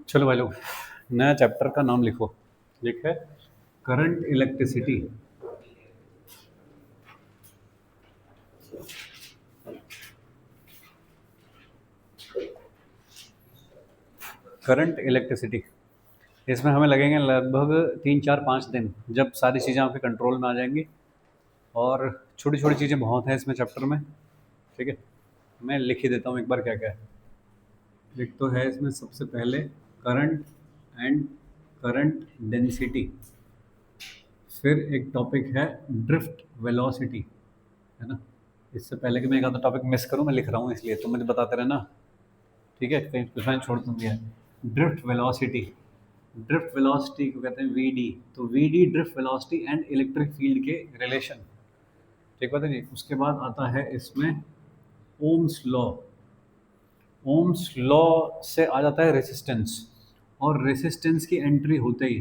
चलो भाई लोग, नया चैप्टर का नाम लिखो। लिखा है करंट इलेक्ट्रिसिटी। करंट इलेक्ट्रिसिटी, इसमें हमें लगेंगे लगभग 3 4 5 दिन, जब सारी चीज़ें आपके कंट्रोल में आ जाएंगी। और छोटी छोटी चीज़ें बहुत हैं इसमें चैप्टर में। ठीक है, मैं लिख ही देता हूँ एक बार क्या क्या है। एक तो है इसमें सबसे पहले करंट एंड करंट डेंसिटी। फिर एक टॉपिक है ड्रिफ्ट वेलोसिटी, है ना। इससे पहले कि मैं एक आधा टॉपिक मिस करूँ, मैं लिख रहा हूँ इसलिए तो मुझे बताते रहना। ठीक है, कहीं कुछ छोड़ दूंगी। ड्रिफ्ट वेलोसिटी, ड्रिफ्ट वेलोसिटी को कहते हैं वीडी। तो VD drift velocity and electric field के रिलेशन। ठीक बात है जी। उसके बाद आता है इसमें ओम्स लॉ। ओम्स लॉ से आ जाता है रेसिस्टेंस, और रेसिस्टेंस की एंट्री होते ही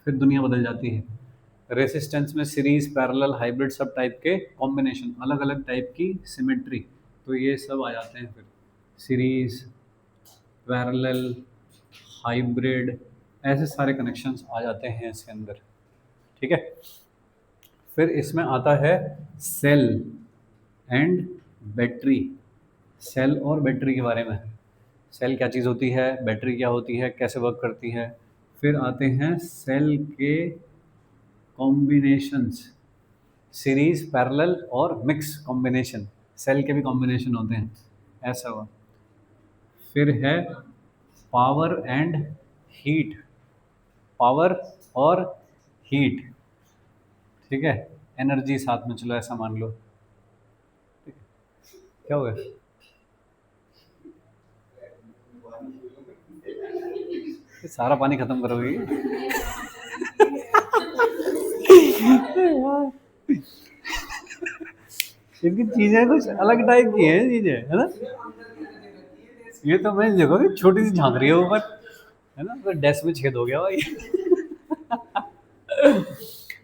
फिर दुनिया बदल जाती है। रेसिस्टेंस में सीरीज, पैरेलल, हाइब्रिड सब टाइप के कॉम्बिनेशन, अलग अलग टाइप की सिमेट्री, तो ये सब आ जाते हैं। फिर सीरीज, पैरेलल, हाइब्रिड, ऐसे सारे कनेक्शंस आ जाते हैं इसके अंदर। ठीक है, फिर इसमें आता है सेल एंड बैटरी। सेल और बैटरी के बारे में, सेल क्या चीज़ होती है, बैटरी क्या होती है, कैसे वर्क करती है। फिर आते हैं सेल के कॉम्बिनेशंस, सीरीज, पैरेलल और मिक्स कॉम्बिनेशन। सेल के भी कॉम्बिनेशन होते हैं, ऐसा हुआ। फिर है पावर एंड हीट, पावर और हीट। ठीक है, एनर्जी साथ में, चलो ऐसा मान लो। ठीक है, क्या हो गया? ये सारा पानी खत्म करोगे? इनकी चीजें कुछ अलग टाइप की हैं चीजें, है ना। ये तो मैं देखो कि छोटी सी झांक रही है ऊपर, है ना, तो डेस्क में छेद हो गया भाई।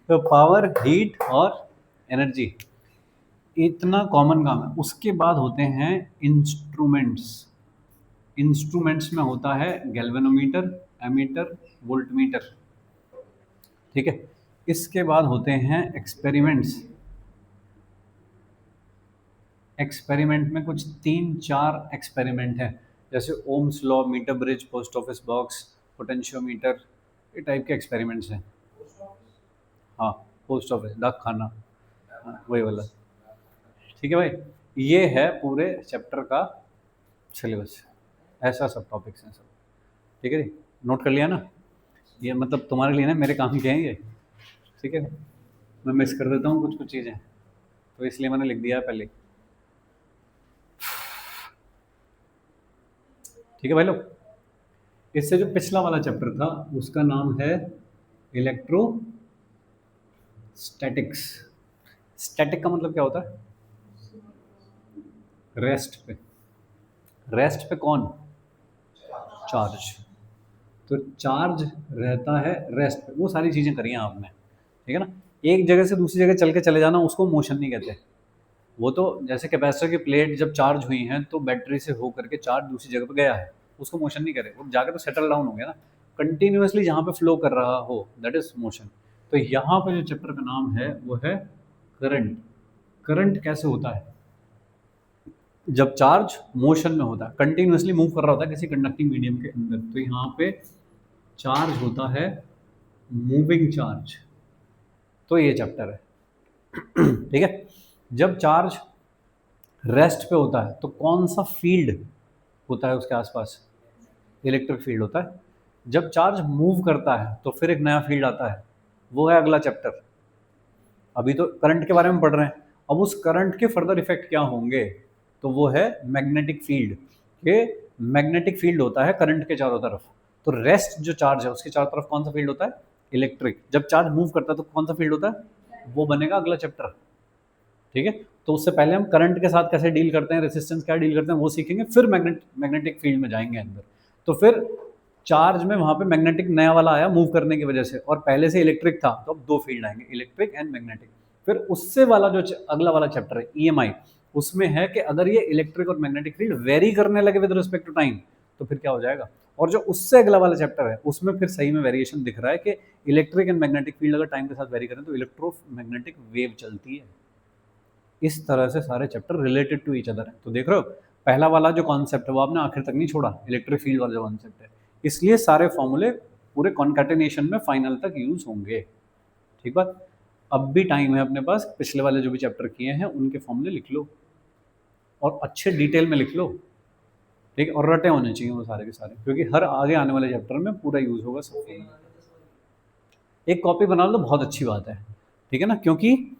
तो पावर, हीट और एनर्जी, इतना कॉमन काम है। उसके बाद होते हैं इंस्ट्रूमेंट्स। इंस्ट्रूमेंट्स में होता है गैल्वेनोमीटर, एमीटर, वोल्टमीटर। ठीक है, इसके बाद होते हैं एक्सपेरिमेंट्स। एक्सपेरिमेंट में कुछ 3 4 एक्सपेरिमेंट हैं, जैसे Ohm's law, meter bridge, post office box, potentiometer, ये टाइप के एक्सपेरिमेंट्स हैं। हाँ, पोस्ट ऑफिस, डाक खाना, हाँ, वही वाला। ठीक है भाई, ये है पूरे चैप्टर का सिलेबस। ऐसा सब टॉपिक्स हैं सब। ठीक है जी, नोट कर लिया ना। ये मतलब तुम्हारे लिए ना, मेरे काम के हैं ये। ठीक है, मैं मिस कर देता हूँ कुछ कुछ चीज़ें, तो इसलिए मैंने लिख दिया है पहले। ठीक है भाई लोग, इससे जो पिछला वाला चैप्टर था उसका नाम है इलेक्ट्रोस्टैटिक्स। स्टैटिक का मतलब क्या होता है? रेस्ट पे। रेस्ट पे कौन? चार्ज। तो चार्ज रहता है रेस्ट पे, वो सारी चीज़ें करी हैं आपने। ठीक है ना, एक जगह से दूसरी जगह चल के चले जाना, उसको मोशन नहीं कहते। वो तो जैसे कैपेसिटर की प्लेट जब चार्ज हुई हैं तो बैटरी से होकर के चार्ज दूसरी जगह पे गया है, उसको मोशन नहीं करे, वो जाकर तो सेटल डाउन हो गया ना। कंटिन्यूअसली जहाँ पे फ्लो कर रहा हो, दैट इज मोशन। तो यहाँ पे जो चैप्टर का नाम है वो है करंट। करंट कैसे होता है? जब चार्ज मोशन में होता है, कंटिन्यूअसली मूव कर रहा होता है किसी कंडक्टिंग मीडियम के अंदर, तो यहाँ पे चार्ज होता है मूविंग चार्ज। तो ये चैप्टर है। ठीक है, जब चार्ज रेस्ट पे होता है तो कौन सा फील्ड होता है उसके आसपास? इलेक्ट्रिक फील्ड होता है। जब चार्ज मूव करता है तो फिर एक नया फील्ड आता है, वो है अगला चैप्टर। अभी तो करंट के बारे में पढ़ रहे हैं, अब उस करंट के फर्दर इफेक्ट क्या होंगे, तो वो है मैग्नेटिक फील्ड। के मैग्नेटिक फील्ड होता है करंट के चारों तरफ। तो रेस्ट जो चार्ज है उसके चारों तरफ कौन सा फील्ड होता है? इलेक्ट्रिक। जब चार्ज मूव करता है तो कौन सा फील्ड होता है? वो बनेगा अगला चैप्टर। ठीक है, तो उससे पहले हम करंट के साथ कैसे डील करते हैं, रेसिस्टेंस क्या डील करते हैं, वो सीखेंगे, फिर मैग्नेटिक फील्ड में जाएंगे अंदर। तो फिर चार्ज में वहां पे मैग्नेटिक नया वाला आया मूव करने की वजह से, और पहले से इलेक्ट्रिक था, तो अब 2 फील्ड आएंगे, इलेक्ट्रिक एंड मैग्नेटिक। फिर उससे वाला जो अगला वाला चैप्टर है ईएमआई, उसमें है कि अगर ये इलेक्ट्रिक और मैग्नेटिक फील्ड वेरी करने लगे विद रिस्पेक्ट टू टाइम, तो फिर क्या हो जाएगा। और जो उससे अगला वाला चैप्टर है उसमें फिर सही में वेरिएशन दिख रहा है कि इलेक्ट्रिक एंड मैग्नेटिक फील्ड अगर टाइम के साथ वेरी करें तो इलेक्ट्रोमैग्नेटिक वेव चलती है। इस तरह से सारे chapter related to each other है। तो देख रहे हो पहला वाला जो कॉन्सेप्ट है वो आपने आखिर तक नहीं छोड़ा, इलेक्ट्रिक फील्ड वाला जो कॉन्सेप्ट है, इसलिए सारे फॉर्मूले पूरे कॉन्कैटिनेशन में फाइनल तक यूज होंगे। ठीक बात। अब भी टाइम है अपने पास, पिछले वाले जो भी चैप्टर किए हैं उनके फॉर्मूले लिख लो और अच्छे डिटेल में लिख लो। ठीक है, और रटे होने चाहिए वो सारे के सारे, क्योंकि हर आगे आने वाले चैप्टर में पूरा यूज होगा सब। एक कॉपी बना लो तो बहुत अच्छी बात है, ठीक है ना, क्योंकि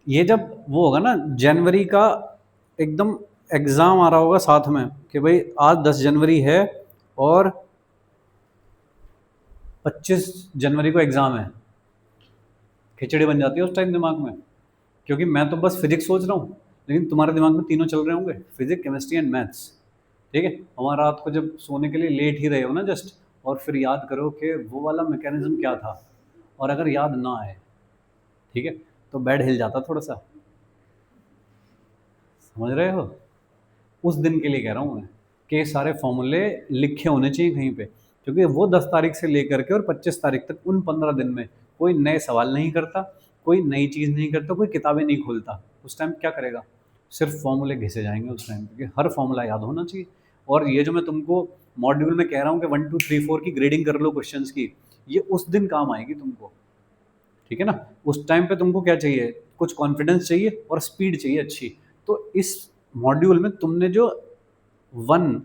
ये जब वो होगा ना जनवरी का एकदम एग्ज़ाम आ रहा होगा साथ में कि भाई आज 10 जनवरी है और 25 जनवरी को एग्ज़ाम है, खिचड़ी बन जाती है उस टाइम दिमाग में। क्योंकि मैं तो बस फिजिक्स सोच रहा हूँ लेकिन तुम्हारे दिमाग में तीनों चल रहे होंगे, फिजिक्स केमिस्ट्री एंड मैथ्स। ठीक है, हमारा रात को जब सोने के लिए लेट ही रहे हो ना जस्ट, और फिर याद करो कि वो वाला मैकेनिज्म क्या था, और अगर याद ना आए, ठीक है, तो बेड हिल जाता थोड़ा सा, समझ रहे हो। उस दिन के लिए कह रहा हूँ मैं कि सारे फॉर्मूले लिखे होने चाहिए कहीं पे, क्योंकि वो 10 तारीख से लेकर के और 25 तारीख तक उन 15 दिन में कोई नए सवाल नहीं करता, कोई नई चीज़ नहीं करता, कोई किताबें नहीं खोलता। उस टाइम क्या करेगा, सिर्फ फॉर्मूले घिसे जाएंगे उस टाइम, क्योंकि हर फॉर्मूला याद होना चाहिए। और ये जो मैं तुमको मॉड्यूल में कह रहा हूँ कि 1 2 3 4 की ग्रेडिंग कर लो क्वेश्चन की, ये उस दिन काम आएगी तुमको। ठीक है ना, उस टाइम पे तुमको क्या चाहिए, कुछ कॉन्फिडेंस चाहिए और स्पीड चाहिए अच्छी। तो इस मॉड्यूल में तुमने जो 1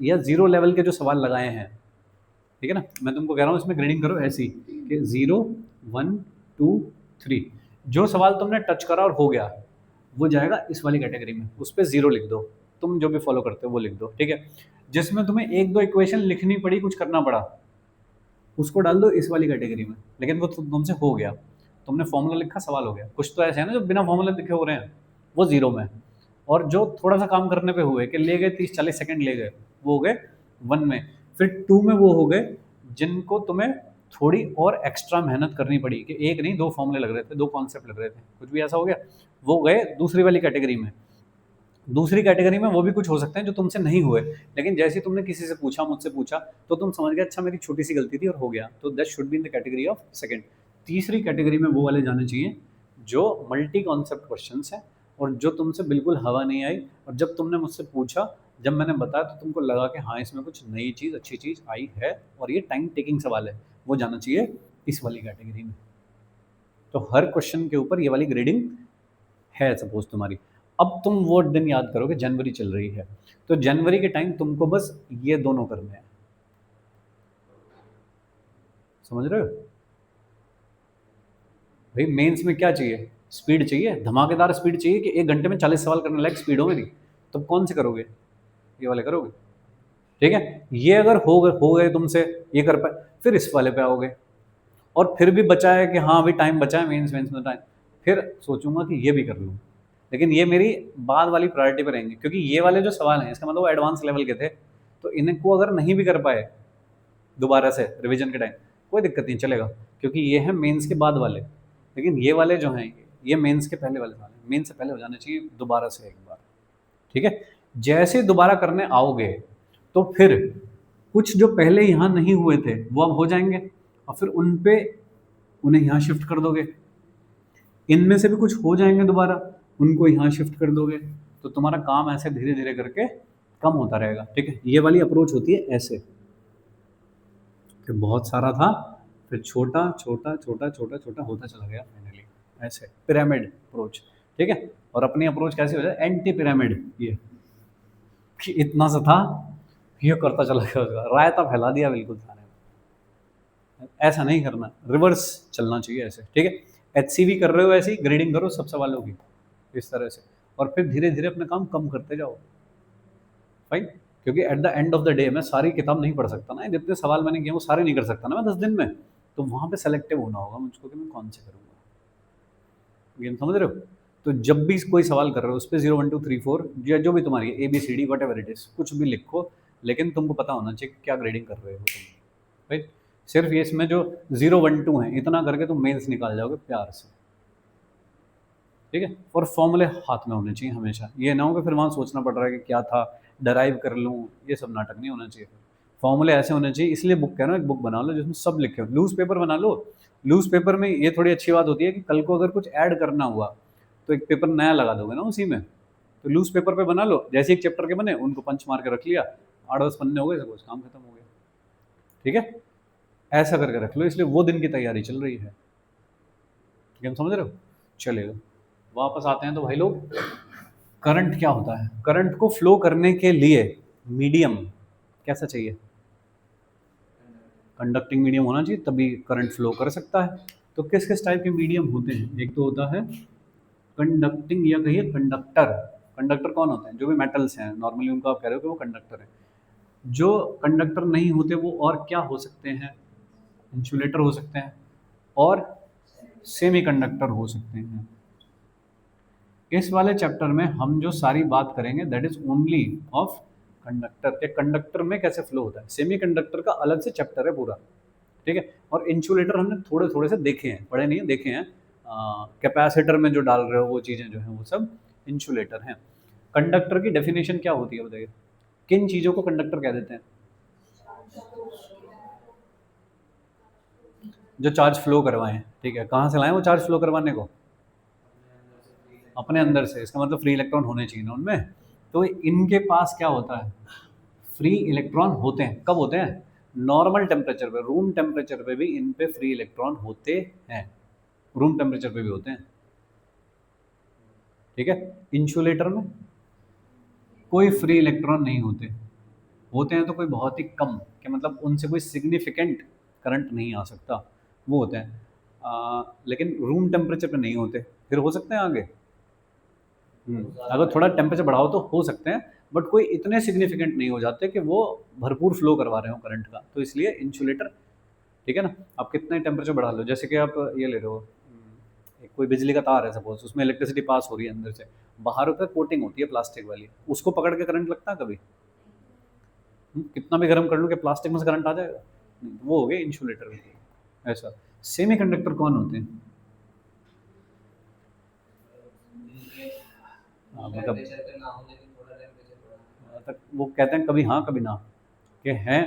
या 0 लेवल के जो सवाल लगाए हैं, ठीक है ना, मैं तुमको कह रहा हूँ इसमें ग्रेडिंग करो ऐसी कि 0 1 2 3, जो सवाल तुमने टच करा और हो गया वो जाएगा इस वाली कैटेगरी में, उस पर 0 लिख दो। तुम जो भी फॉलो करते हो वो लिख दो, ठीक है। जिसमें तुम्हें 1 2 इक्वेशन लिखनी पड़ी, कुछ करना पड़ा, उसको डाल दो इस वाली कैटेगरी में, लेकिन वो तुमसे हो गया, तुमने फॉर्मूला लिखा, सवाल हो गया। कुछ तो ऐसे है ना जो बिना फॉर्मूला लिखे हो रहे हैं, वो 0 में। और जो थोड़ा सा काम करने पे हुए कि ले गए 30 40 सेकंड ले गए, वो हो गए 1 में। फिर 2 में वो हो गए जिनको तुम्हें थोड़ी और एक्स्ट्रा मेहनत करनी पड़ी कि एक नहीं 2 फॉर्मूले लग रहे थे, 2 कॉन्सेप्ट लग रहे थे, कुछ भी ऐसा हो गया, वो गए दूसरी वाली कैटेगरी में। दूसरी कैटेगरी में वो भी कुछ हो सकते हैं जो तुमसे नहीं हुए, लेकिन जैसे ही तुमने किसी से पूछा, मुझसे पूछा, तो तुम समझ गए अच्छा मेरी छोटी सी गलती थी और हो गया, तो that should be in the category of second. तीसरी कैटेगरी में वो वाले जाने चाहिए जो मल्टी कॉन्सेप्ट क्वेश्चंस हैं और जो तुमसे बिल्कुल हवा नहीं आई, और जब तुमने मुझसे पूछा, जब मैंने बताया तो तुमको लगा कि हाँ इसमें कुछ नई चीज़, अच्छी चीज़ आई है और ये टाइम टेकिंग सवाल है, वो जाना चाहिए इस वाली कैटेगरी में। तो हर क्वेश्चन के ऊपर ये वाली ग्रेडिंग है सपोज तुम्हारी। अब तुम वो दिन याद करो कि जनवरी चल रही है, तो जनवरी के टाइम तुमको बस ये दोनों करने हैं, समझ रहे हो। भाई मेंस में क्या चाहिए, स्पीड चाहिए, धमाकेदार स्पीड चाहिए कि 1 घंटे में 40 सवाल करने लायक स्पीड हो मेरी, तो कौन से करोगे, ये वाले करोगे। ठीक है, ये अगर हो गए तुमसे, ये कर पाए, फिर इस वाले पे आओगे। और फिर भी बचा है कि हाँ अभी टाइम बचा है मेंस में टाइम, फिर सोचूंगा कि ये भी कर लूँ, लेकिन ये मेरी बाद वाली प्रायोरिटी पर रहेंगे, क्योंकि ये वाले जो सवाल हैं इसका मतलब वो एडवांस लेवल के थे, तो इनको अगर नहीं भी कर पाए दोबारा से रिवीजन के टाइम, कोई दिक्कत नहीं, चलेगा, क्योंकि ये है मेंस के बाद वाले। लेकिन ये वाले जो हैं ये मेंस के पहले वाले सवाल हैं, मेंस से पहले हो जाने चाहिए दोबारा से एक बार। ठीक है, जैसे दोबारा करने आओगे तो फिर कुछ जो पहले यहाँ नहीं हुए थे वो अब हो जाएंगे, और फिर उन पे उन्हें यहाँ शिफ्ट कर दोगे। इनमें से भी कुछ हो जाएंगे दोबारा, उनको यहाँ शिफ्ट कर दोगे, तो तुम्हारा काम ऐसे धीरे धीरे करके कम होता रहेगा। ठीक है, ये वाली अप्रोच होती है ऐसे कि बहुत सारा था, फिर छोटा छोटा छोटा छोटा छोटा होता चला गया फाइनली, ऐसे पिरामिड अप्रोच। ठीक है, और अपनी अप्रोच कैसी हो जाए, एंटी पिरामिड, ये कि इतना सा था, ये करता चला गया, उसका रायता फैला दिया बिल्कुल सारे में। ऐसा नहीं करना, रिवर्स चलना चाहिए ऐसे। ठीक है, HCV कर रहे हो ऐसी ग्रेडिंग करो सब सवालों की इस तरह से, और फिर धीरे धीरे अपना काम कम करते जाओ। फाइन, क्योंकि at the end of the day मैं सारी किताब नहीं पढ़ सकता ना, जितने सवाल मैंने किए वो सारे नहीं कर सकता ना मैं 10 दिन में, तो वहाँ पे सेलेक्टिव होना होगा मुझको कि मैं कौन से करूँगा। गेम समझ रहे हो। तो जब भी कोई सवाल कर रहे हो उस पर 0 1 2 3 4 जो भी तुम्हारी ABCD what ever it is कुछ भी लिखो, लेकिन तुमको पता होना चाहिए क्या ग्रेडिंग कर रहे हो तुम। राइट, सिर्फ ये इसमें जो 0 1 2 है इतना करके तुम मेंस निकाल जाओगे प्यार से। ठीक है। और फॉर्मूले हाथ में होने चाहिए हमेशा, ये ना हो कि फिर वहाँ सोचना पड़ रहा है कि क्या था, डराइव कर लूँ, ये सब नाटक नहीं होना चाहिए। फॉर्मूले ऐसे होने चाहिए, इसलिए बुक कह रहा हूँ, एक बुक बना लो जिसमें सब लिखे हो। लूज पेपर बना लो। लूज पेपर में ये थोड़ी अच्छी बात होती है कि कल को अगर कुछ ऐड करना हुआ तो एक पेपर नया लगा दोगे ना उसी में। तो लूज पेपर पे बना लो, जैसे एक चैप्टर के बने उनको पंच मार के रख लिया, 8-10 पन्ने हो गए, सब कुछ काम खत्म हो गया। ठीक है, ऐसा करके रख लो, इसलिए वो दिन की तैयारी चल रही है। ठीक है, हम समझ रहे हो। चलेगा, वापस आते हैं। तो भाई लोग, करंट क्या होता है? करंट को फ्लो करने के लिए मीडियम कैसा चाहिए? कंडक्टिंग मीडियम होना चाहिए, तभी करंट फ्लो कर सकता है। तो किस किस टाइप के मीडियम होते हैं? एक तो होता है कंडक्टिंग, या कहिए कंडक्टर। कंडक्टर कौन होते हैं? जो भी मेटल्स हैं नॉर्मली उनको आप कह रहे हो कि वो कंडक्टर है। जो कंडक्टर नहीं होते वो और क्या हो सकते हैं? इंसुलेटर हो सकते हैं और सेमीकंडक्टर हो सकते हैं। इस वाले चैप्टर में हम जो सारी बात करेंगे that is only of conductor, के कंडक्टर में कैसे फ्लो होता है। सेमीकंडक्टर का अलग से चैप्टर है पूरा। ठीक है, और इंसुलेटर हमने थोड़े थोड़े से देखे हैं, पढ़े नहीं है, देखे हैं। कैपेसिटर में जो डाल रहे हो वो चीज़ें जो हैं वो सब इंसुलेटर हैं। कंडक्टर की डेफिनेशन क्या होती है बताइए? किन चीज़ों को कंडक्टर कह देते हैं? जो चार्ज फ्लो करवाएं। ठीक है, कहाँ से लाएं वो चार्ज फ्लो करवाने को? अपने अंदर से। इसका मतलब फ्री इलेक्ट्रॉन होने चाहिए ना उनमें। तो इनके पास क्या होता है? फ्री इलेक्ट्रॉन होते हैं। कब होते हैं? नॉर्मल टेम्परेचर पे, रूम टेम्परेचर पे भी इन पे फ्री इलेक्ट्रॉन होते हैं। रूम टेम्परेचर पे भी होते हैं। ठीक है, इंसुलेटर में कोई फ्री इलेक्ट्रॉन नहीं होते। होते हैं तो कोई बहुत ही कम, कि मतलब उनसे कोई सिग्निफिकेंट करंट नहीं आ सकता, वो होते हैं। लेकिन रूम टेम्परेचर पे नहीं होते। फिर हो सकते हैं आगे। अगर थोड़ा टेम्परेचर बढ़ाओ तो हो सकते हैं, बट कोई इतने सिग्निफिकेंट नहीं हो जाते कि वो भरपूर फ्लो करवा रहे हो करंट का। तो इसलिए इंसुलेटर। ठीक है ना। आप कितने टेम्परेचर बढ़ा लो, जैसे कि आप ये ले रहे हो, एक कोई बिजली का तार है सपोज, उसमें इलेक्ट्रिसिटी पास हो रही है अंदर से, बाहर ऊपर कोटिंग होती है प्लास्टिक वाली, उसको पकड़ के करंट लगता है कभी? कितना भी गर्म कर लो कि प्लास्टिक में से करंट आ जाएगा? नहीं, वो हो गए इंसुलेटर। ऐसा। सेमी कंडक्टर कौन होते हैं? मतलब वो कहते हैं कभी हाँ कभी ना, कि हैं,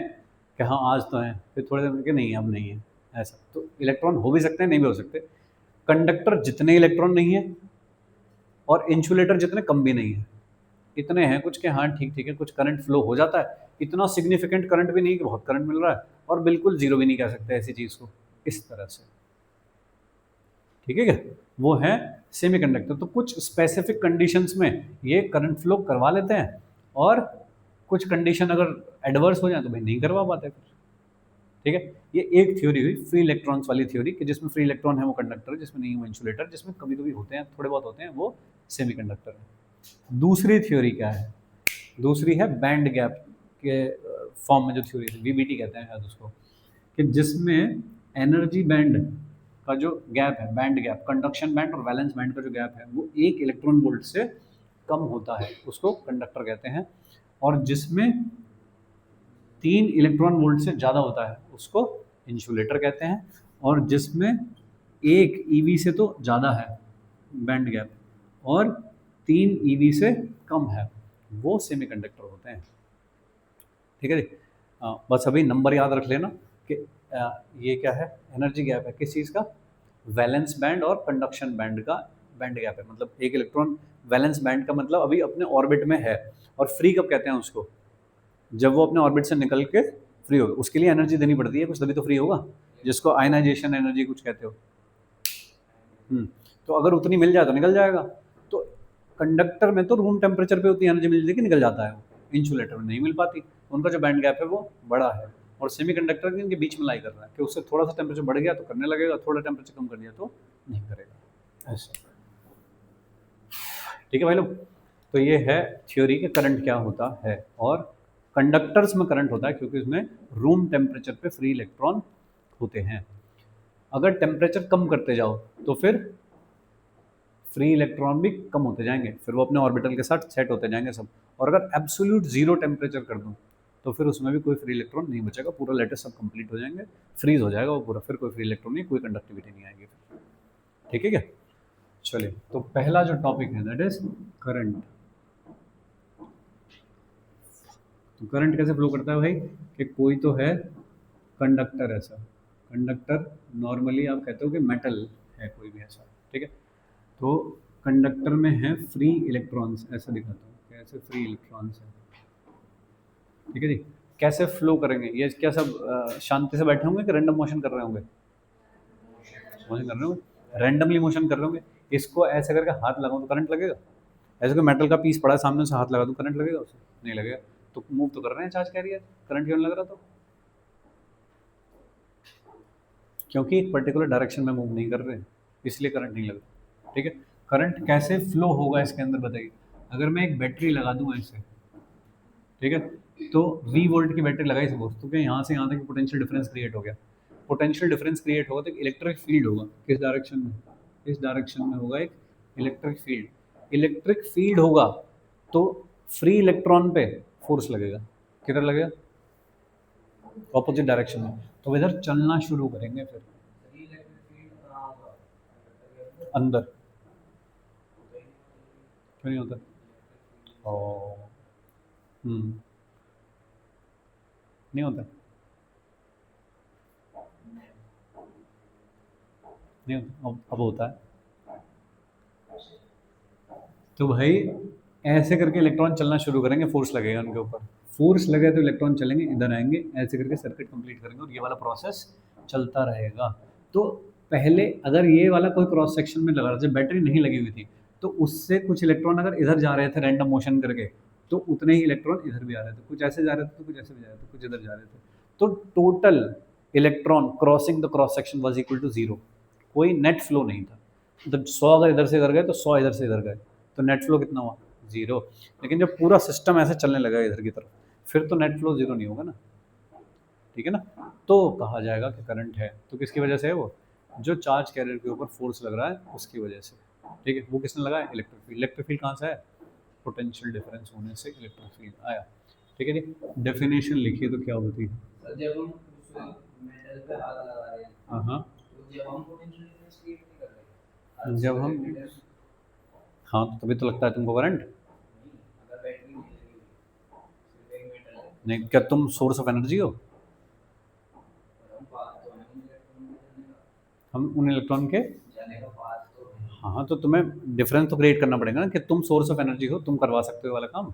कि हाँ आज तो हैं, फिर थोड़ी देर में कि नहीं अब नहीं है। ऐसा तो इलेक्ट्रॉन हो भी सकते हैं, नहीं भी हो सकते। कंडक्टर जितने इलेक्ट्रॉन नहीं है और इंसुलेटर जितने कम भी नहीं है, इतने हैं कुछ के हाँ ठीक ठीक है, कुछ करंट फ्लो हो जाता है। इतना सिग्निफिकेंट करंट भी नहीं कि बहुत करंट मिल रहा है, और बिल्कुल जीरो भी नहीं कह सकते ऐसी चीज़ को, इस तरह से। ठीक है क्या? वो है सेमीकंडक्टर। तो कुछ स्पेसिफिक कंडीशंस में ये करंट फ्लो करवा लेते हैं, और कुछ कंडीशन अगर एडवर्स हो जाए तो भाई नहीं करवा पाते फिर। ठीक है, ये एक थ्योरी हुई फ्री इलेक्ट्रॉन्स वाली थ्योरी, कि जिसमें फ्री इलेक्ट्रॉन है वो कंडक्टर है, जिसमें नहीं वो इंसुलेटर, जिसमें कभी कभी होते हैं थोड़े बहुत होते हैं वो सेमीकंडक्टर है। दूसरी थ्योरी क्या है? दूसरी है बैंड गैप के फॉर्म में जो थ्योरी है, वीबीटी कहते हैं शायद उसको, कि जिसमें एनर्जी बैंड का जो गैप है, बैंड गैप, कंडक्शन बैंड और वैलेंस बैंड का जो गैप है वो 1 इलेक्ट्रॉन वोल्ट से कम होता है, उसको कंडक्टर कहते हैं। और जिसमें 3 इलेक्ट्रॉन वोल्ट से ज़्यादा होता है उसको इंसुलेटर कहते हैं। और जिसमें 1 EV से तो ज़्यादा है बैंड गैप, और 3 EV से कम है, वो सेमीकंडक्टर होते हैं। ठीक है जी। बस अभी नंबर याद रख लेना कि ये क्या है, एनर्जी गैप है किस चीज़ का? वैलेंस बैंड और कंडक्शन बैंड का बैंड गैप है। मतलब एक इलेक्ट्रॉन वैलेंस बैंड का मतलब अभी अपने ऑर्बिट में है, और फ्री कब कहते हैं उसको? जब वो अपने ऑर्बिट से निकल के फ्री होगा, उसके लिए एनर्जी देनी पड़ती है कुछ, तभी तो फ्री होगा, जिसको आयनाइजेशन एनर्जी कुछ कहते हो। तो अगर उतनी मिल जाए तो निकल जाएगा। तो कंडक्टर में तो रूम टेम्परेचर पे उतनी एनर्जी मिल जाती है कि निकल जाता है वो, इंसुलेटर में नहीं मिल पाती। उनका जो बैंड गैप है वो बड़ा है, और सेमीकंडक्टर के इनके बीच में लाई कर रहा है, कि उससे थोड़ा सा टेम्परेचर बढ़ गया तो करने लगेगा, थोड़ा टेम्परेचर कम कर दिया तो नहीं करेगा। ऐसा। ठीक है भाई लोग। तो ये है थ्योरी के करंट क्या होता है, और कंडक्टर्स में करंट होता है क्योंकि उसमें रूम टेम्परेचर पे फ्री इलेक्ट्रॉन होते हैं। अगर टेम्परेचर कम करते जाओ तो फिर फ्री इलेक्ट्रॉन भी कम होते जाएंगे, फिर वो अपने ऑर्बिटल के साथ सेट होते जाएंगे सब। और अगर एब्सोल्यूट जीरो टेम्परेचर कर दूं तो फिर उसमें भी कोई फ्री इलेक्ट्रॉन नहीं बचेगा, पूरा लेटेस्ट सब कंप्लीट हो जाएंगे, फ्रीज हो जाएगा वो पूरा, फिर कोई फ्री इलेक्ट्रॉन नहीं, कोई कंडक्टिविटी नहीं आएगी फिर। ठीक है क्या? चलिए, तो पहला जो टॉपिक है दैट इज करंट। तो करंट कैसे फ्लो करता है भाई, कि कोई तो है कंडक्टर, ऐसा कंडक्टर नॉर्मली आप कहते हो कि मेटल है कोई भी ऐसा, ठीक है। तो कंडक्टर में है फ्री इलेक्ट्रॉन्स, ऐसा दिखाता हूँ कैसे फ्री इलेक्ट्रॉन्स है, ठीक है जी। कैसे फ्लो करेंगे, ये क्या सब शांति से बैठे होंगे कि रैंडम मोशन कर रहे होंगे? मोशन कर रहे होंगे, रैंडमली मोशन कर रहे होंगे। इसको ऐसे करके हाथ लगाऊं तो करंट लगेगा? ऐसे कोई मेटल का पीस पड़ा है सामने से हाथ लगा दूं, करंट लगेगा उसे? नहीं लगेगा। तो मूव तो कर रहे हैं चार्ज कैरियर, करंट क्यों नहीं लग रहा? तो क्योंकि एक पर्टिकुलर डायरेक्शन में मूव नहीं कर रहे, इसलिए करंट नहीं लग रहा, ठीक है। करंट कैसे फ्लो होगा इसके अंदर बताइए। अगर मैं एक बैटरी लगा दूं ऐसे, ठीक है, तो V वोल्ट की बैटरी लगाई सपोज, तो क्या यहाँ से यहाँ तक पोटेंशियल डिफरेंस क्रिएट हो गया? पोटेंशियल डिफरेंस क्रिएट होगा तो एक इलेक्ट्रिक फील्ड होगा, किस डायरेक्शन में? इस डायरेक्शन में होगा एक इलेक्ट्रिक फील्ड। इलेक्ट्रिक फील्ड होगा तो फ्री इलेक्ट्रॉन पे फोर्स लगेगा, किधर लगेगा? ऑपोजिट डायरेक्शन में। तो इधर चलना शुरू करेंगे फिर अंदर। क्यों नहीं होता? ओ, नहीं होता, नहीं होता, अब होता है। तो भाई ऐसे करके इलेक्ट्रॉन चलना शुरू करेंगे, फोर्स लगेगा उनके ऊपर, फोर्स लगे तो इलेक्ट्रॉन चलेंगे, इधर आएंगे, ऐसे करके सर्किट कंप्लीट करेंगे और ये वाला प्रोसेस चलता रहेगा। तो पहले अगर ये वाला कोई क्रॉस सेक्शन में लगा रहा, जब बैटरी नहीं लगी हुई थी, तो उससे कुछ इलेक्ट्रॉन अगर इधर जा रहे थे रैंडम मोशन करके, तो उतने ही इलेक्ट्रॉन इधर भी आ रहे थे, कुछ ऐसे जा रहे थे तो कुछ ऐसे भी जा रहे थे, कुछ इधर जा रहे थे। तो total electron crossing the cross section was equal to zero, कोई नेट फ्लो नहीं था। मतलब 100 अगर इधर से इधर गए तो 100 इधर से इधर गए, तो नेट फ्लो कितना हुआ? जीरो। लेकिन जब पूरा सिस्टम ऐसे चलने लगा इधर की तरफ, फिर तो नेट फ्लो जीरो नहीं होगा ना, ठीक है ना। तो कहा जाएगा कि करंट है, तो किसकी वजह से है वो? जो चार्ज कैरियर के ऊपर फोर्स लग रहा है उसकी वजह से, ठीक है। वो किसने लगाया? Electric field. इलेक्ट्रिक फील्ड कहाँ से है? पोटेंशियल डिफरेंस होने से इलेक्ट्रिक फील्ड आया, ठीक है जी। डेफिनेशन लिखिए तो क्या होती है? सर जब हम उस मेटल पे हाथ लगा रहे हैं, हाँ हाँ, तो जब हम पोटेंशियल डिफरेंस क्रिएट नहीं कर रहे, जब हम, हाँ तो तभी तो लगता है तुमको करंट। नहीं, अगर बैटरी नहीं लगी हुई, सिर्फ एक मेटल है, नहीं, क्या तुम सोर्स ऑफ एनर्जी हो? और हम पाथ तो है उन इलेक्ट्रॉन के जाने का, हम उन इलेक्ट्रॉन के, जाने का पाथ तो है। हाँ तो तुम्हें डिफरेंस तो क्रिएट करना पड़ेगा ना, कि तुम सोर्स ऑफ एनर्जी हो, तुम करवा सकते हो वाला काम।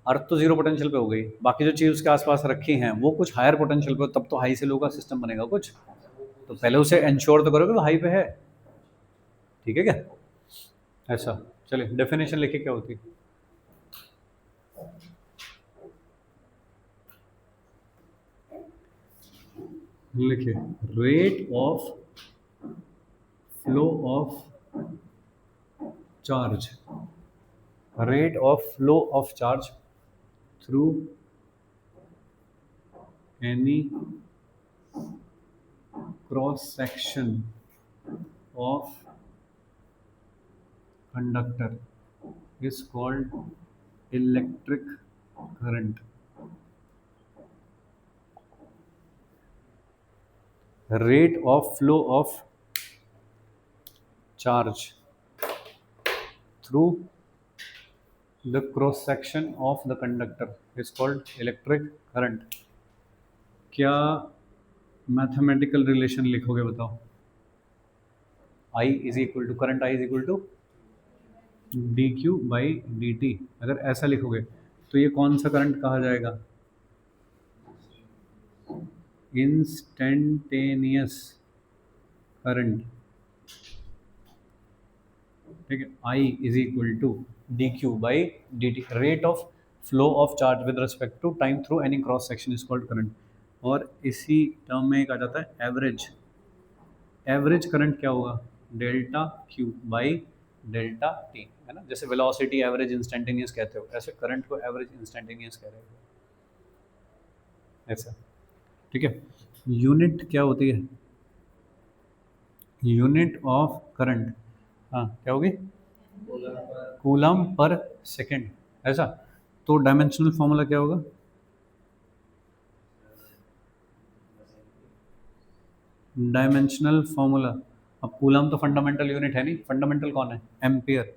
अर्थ तो जीरो पोटेंशियल पे हो गई, बाकी जो चीज़ उसके आसपास रखी हैं वो कुछ हायर पोटेंशियल पे, तब तो हाई से लो का सिस्टम बनेगा कुछ। तो पहले उसे इंश्योर तो करोगे वो हाई पे है, ठीक है क्या? ऐसा। चलिए डेफिनेशन लिखिए क्या होती है। लिखिए, rate of flow of charge, rate of flow of charge through any cross section of conductor is called electric current. Rate of flow of charge through the cross section of the conductor is called electric current. क्या mathematical relation लिखोगे बताओ? I is equal to, current I is equal to D Q by D T. अगर ऐसा लिखोगे तो ये कौन सा करंट कहा जाएगा? इंस्टेंटेनियस करंट, ठीक है। I is equal to D Q by D T, rate of flow of charge with respect to time through any cross section is called current. और इसी टर्म में एक आ जाता है एवरेज। एवरेज करंट क्या होगा? Delta Q by delta T, है ना। जैसे वेलोसिटी एवरेज इंस्टेंटेनियस कहते हो, ऐसे करंट को एवरेज इंस्टेंटेनियस कह रहे हो, ऐसा, ठीक है। यूनिट क्या होती है? यूनिट ऑफ करंट, हाँ क्या होगी? कूलम पर सेकेंड, ऐसा। तो डायमेंशनल फॉर्मूला क्या होगा? डायमेंशनल फॉर्मूला अब कूलम तो फंडामेंटल यूनिट है नहीं, फंडामेंटल कौन है, एम्पियर।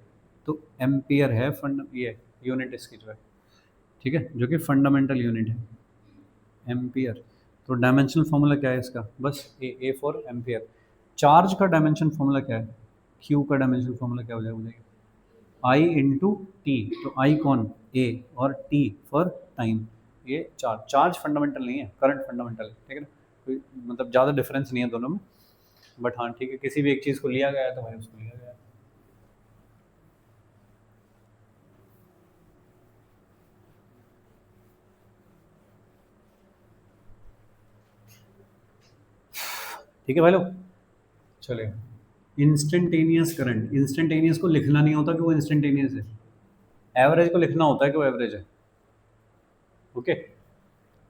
तो एम्पियर है फंड ये यूनिट इसकी जो है, ठीक है, जो कि फंडामेंटल यूनिट है एम्पियर। तो डायमेंशनल फार्मूला क्या है इसका, बस ए फॉर एम्पियर। चार्ज का डायमेंशन फार्मूला क्या है, क्यू का डायमेंशनल फार्मूला क्या हो जाएगा मुझे, आई इंटू टी। तो आई कौन, ए, और टी फॉर टाइम। ये चार्ज, चार्ज फंडामेंटल नहीं है, करंट फंडामेंटल है, ठीक है ना, कोई मतलब ज़्यादा डिफरेंस नहीं है दोनों में। बट हाँ ठीक है, किसी भी एक चीज़ को लिया गया है तो भाई उसको लिया गया है। ठीक है भाई लोग, चलेगा। इंस्टेंटेनियस करंट, इंस्टेंटेनियस को लिखना नहीं होता कि वो इंस्टेंटेनियस है, एवरेज को लिखना होता है कि वो एवरेज है। ओके,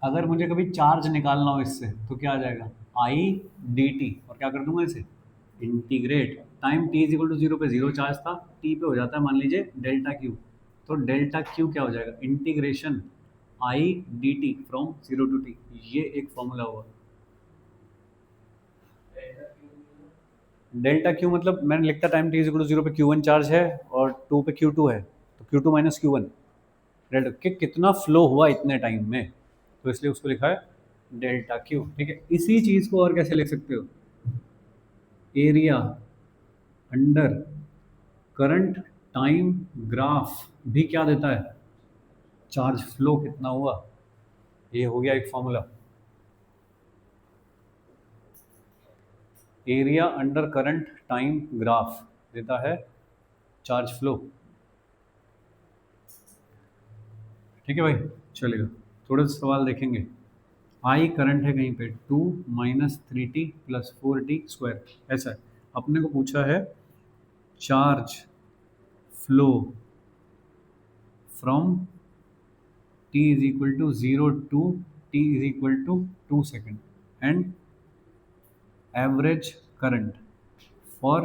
अगर मुझे कभी चार्ज निकालना हो इससे तो क्या आ जाएगा, आई डी टी, और क्या कर दूंगा इसे, integrate. Time T is equal to zero पे जीरो चार्ज था, टी पे हो जाता है मान लीजिए डेल्टा क्यू। तो डेल्टा क्यू क्या हो जाएगा, integration I D T from zero to T. ये एक फॉर्मूला हुआ। डेल्टा क्यू मतलब मैंने लिखता time T is equal to zero पे क्यू वन चार्ज है और टू पे क्यू टू है, तो Q two minus Q one, delta कि कितना फ्लो हुआ इतने टाइम में, तो इसलिए उसको लिखा है डेल्टा क्यू। ठीक है, इसी चीज़ को और कैसे लिख सकते हो, area under current time graph भी क्या देता है, चार्ज फ्लो कितना हुआ। ये हो गया एक formula, area under current time graph देता है चार्ज फ्लो। ठीक है भाई, चलेगा। थोड़े से सवाल देखेंगे। आई करंट है कहीं पे, two minus three T plus four T square, ऐसा है। अपने को पूछा है charge flow from t is equal to 0 to t is equal to 2 second and average current for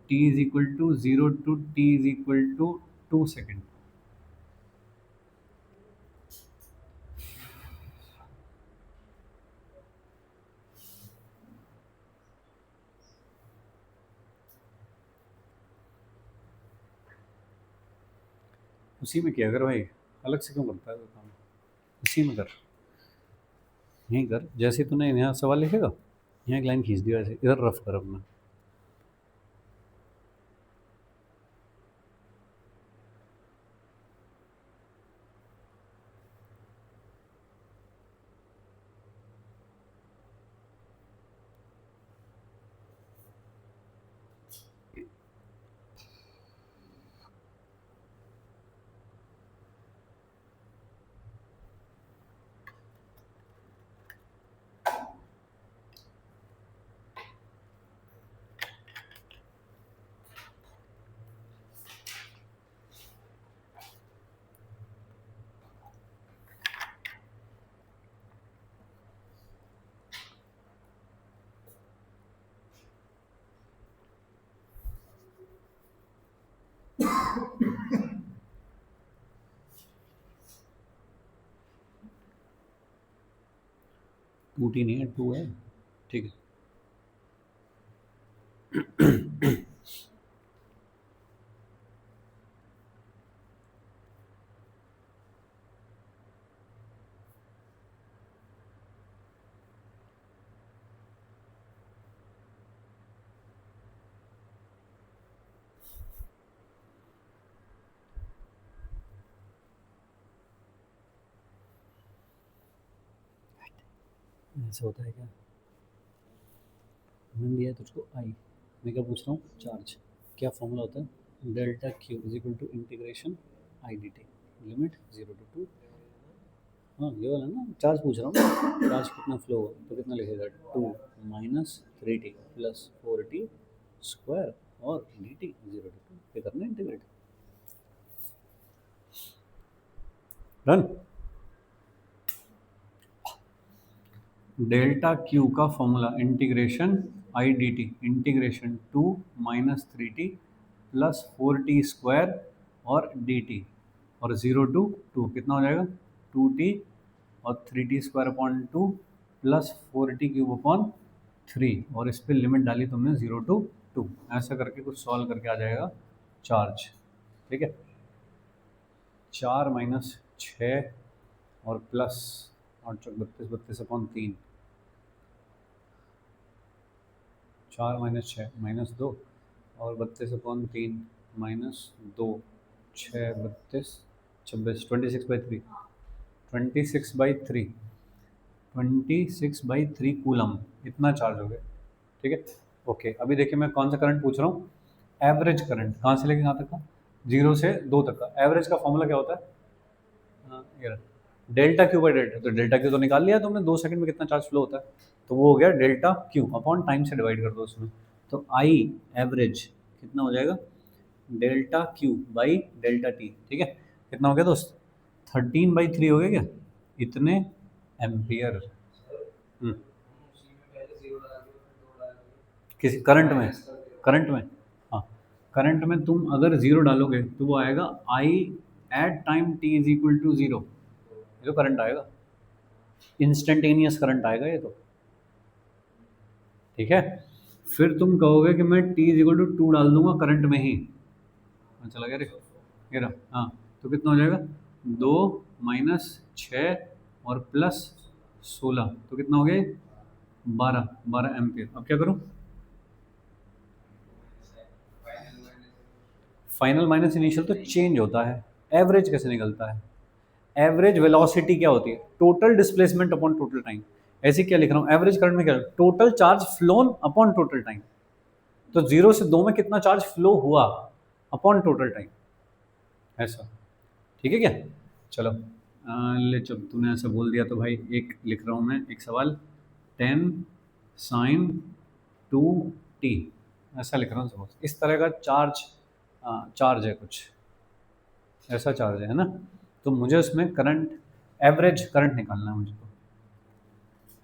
t is equal to 0 to t is equal to 2 second। उसी में किया कर भाई, अलग से क्यों करता है वो काम, इसी में कर, यहीं कर। जैसे तूने यहाँ सवाल लिखेगा, यहाँ एक लाइन खींच दिया, ऐसे इधर रफ कर अपना। टू टी नहीं है, टू है, ठीक है। ऐसा होता है क्या, मैंने दिया है तुझको आई, मैं क्या पूछ रहा हूँ, चार्ज। क्या फॉर्मूला होता है, delta Q is equal to integration I D T, limit zero to two. हाँ ये वाला ना, चार्ज पूछ रहा हूँ ना, चार्ज कितना फ्लो हो तो कितना लिखेगा, two minus three T plus four T square और D T zero to two, ये करना है इंटीग्रेट। डन। डेल्टा क्यू का formula integration I D T, integration two minus three T plus four T square और D T, और zero to two कितना हो जाएगा, टू टी और three T square upon two plus four T cube upon 3 और इस पे limit डाली तुमने 0 to 2, ऐसा करके कुछ सॉल्व करके आ जाएगा चार्ज। ठीक है, 4 माइनस 6 और प्लस 8 चौक 32, 32/3, 4 माइनस 6 माइनस 2 और 32/3 माइनस 2, 6 32 26, 26/3, 26/3, 26/3 कूलम, इतना चार्ज हो गया। ठीक है, ओके। अभी देखिए मैं कौन सा करंट पूछ रहा हूँ, एवरेज करंट, कहाँ से लेके कहाँ तक का, 0 से 2 तक का। एवरेज का फॉर्मूला क्या होता है, ये डेल्टा क्यू बाई डेल्टा। तो डेल्टा क्यू तो निकाल लिया तुमने, 2 सेकंड में कितना चार्ज फ्लो होता है, तो वो हो गया डेल्टा क्यू अपॉन टाइम से डिवाइड कर दो उसमें। तो आई एवरेज कितना हो जाएगा, delta Q by delta T. ठीक है, कितना हो गया दोस्त, 13/3 हो गया क्या, इतने एम्पियर। उसी में पहले 0 डाल दिया, फिर 2 डाल दिया, किसी करंट में, माइनस कर दिया। करंट में, हाँ करंट में तुम अगर 0 डालोगे तो वो आएगा I at time T is equal to 0, ये तो करंट आएगा, इंस्टेंटेनियस करंट आएगा ये तो। ठीक है, फिर तुम कहोगे कि मैं t इज इक्वल टू 2 डाल दूंगा करंट में ही, चला गया रे, ये रहा, हाँ तो कितना हो जाएगा, 2 माइनस 6 और प्लस 16, तो कितना हो गया, 12 एम्पियर। अब क्या करूँ, final minus final minus initial तो चेंज होता है, एवरेज कैसे निकलता है, एवरेज वेलोसिटी क्या होती है, total displacement upon total time. ऐसे क्या लिख रहा हूँ, एवरेज करंट में क्या, total charge phloem upon total time. तो 0 से 2 में कितना चार्ज फ्लो हुआ अपॉन टोटल टाइम, ऐसा। ठीक है क्या, चलो ले, जब तूने ऐसा बोल दिया तो भाई एक लिख रहा हूँ मैं, एक सवाल, 10 साइन 2t, ऐसा लिख रहा हूँ सपोज, इस तरह का चार्ज, चार्ज है कुछ ऐसा चार्ज है ना, तो मुझे उसमें करंट, एवरेज करंट निकालना है मुझको,